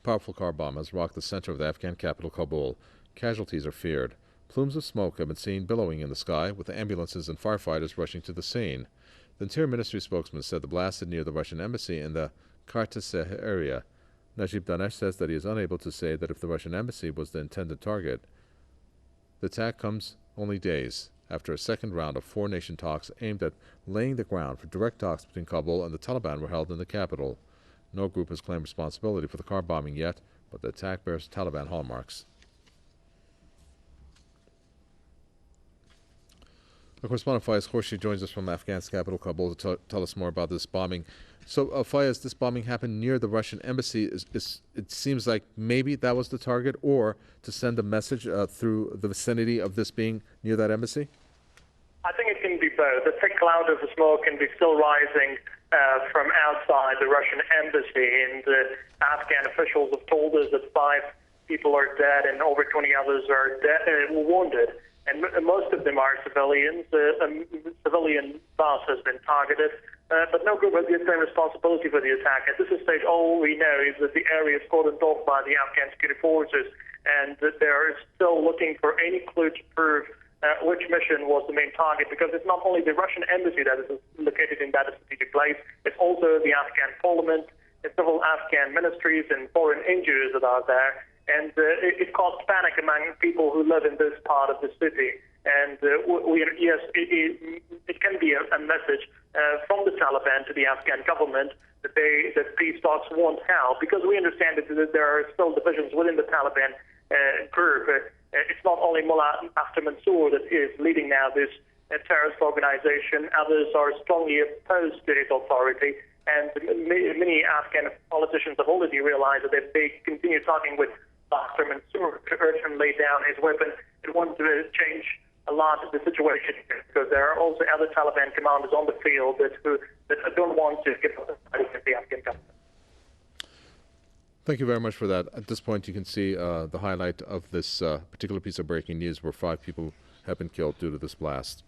powerful car bomb has rocked the center of the Afghan capital, Kabul. Casualties are feared. Plumes of smoke have been seen billowing in the sky, with ambulances and firefighters rushing to the scene. The Interior Ministry spokesman said the blast is near the Russian embassy in the Karte Seh area. Najib Danesh says that he is unable to say that if the Russian embassy was the intended target. The attack comes only days after a second round of four-nation talks aimed at laying the ground for direct talks between Kabul and the Taliban were held in the capital. No group has claimed responsibility for the car bombing yet, but the attack bears Taliban hallmarks. Our correspondent Fayez Khorshi joins us from Afghan's capital, Kabul, to tell us more about this bombing. So, Fayez, this bombing happened near the Russian embassy. It seems like maybe that was the target, or to send a message through the vicinity of this being near that embassy? I think it can be both. The thick cloud of smoke can be still rising from outside the Russian embassy, and Afghan officials have told us that 5 people are dead and over 20 others are wounded. And most of them are civilians. A civilian bus has been targeted, but no group has yet claimed responsibility for the attack. At this stage, all we know is that the area is cordoned off by the Afghan security forces, and that they are still looking for any clue to prove which mission was the main target, because it's not only the Russian embassy that is located in that strategic place, it's also the Afghan parliament, it's several Afghan ministries and foreign NGOs that are there. And it caused panic among people who live in this part of the city. And yes, it can be a message from the Taliban to the Afghan government that peace talks won't help, because we understand that there are still divisions within the Taliban group. It's not only Mullah Akhtar Mansour that is leading now this terrorist organization. Others are strongly opposed to his authority. And many Afghan politicians have already realized that if they continue talking with Akhtar Mansour to urge him lay down his weapon, it won't change a lot of the situation, because there are also other Taliban commanders on the field that don't want to give up the fight against the Afghan government. Thank you very much for that. At this point, you can see the highlight of this particular piece of breaking news where 5 people have been killed due to this blast.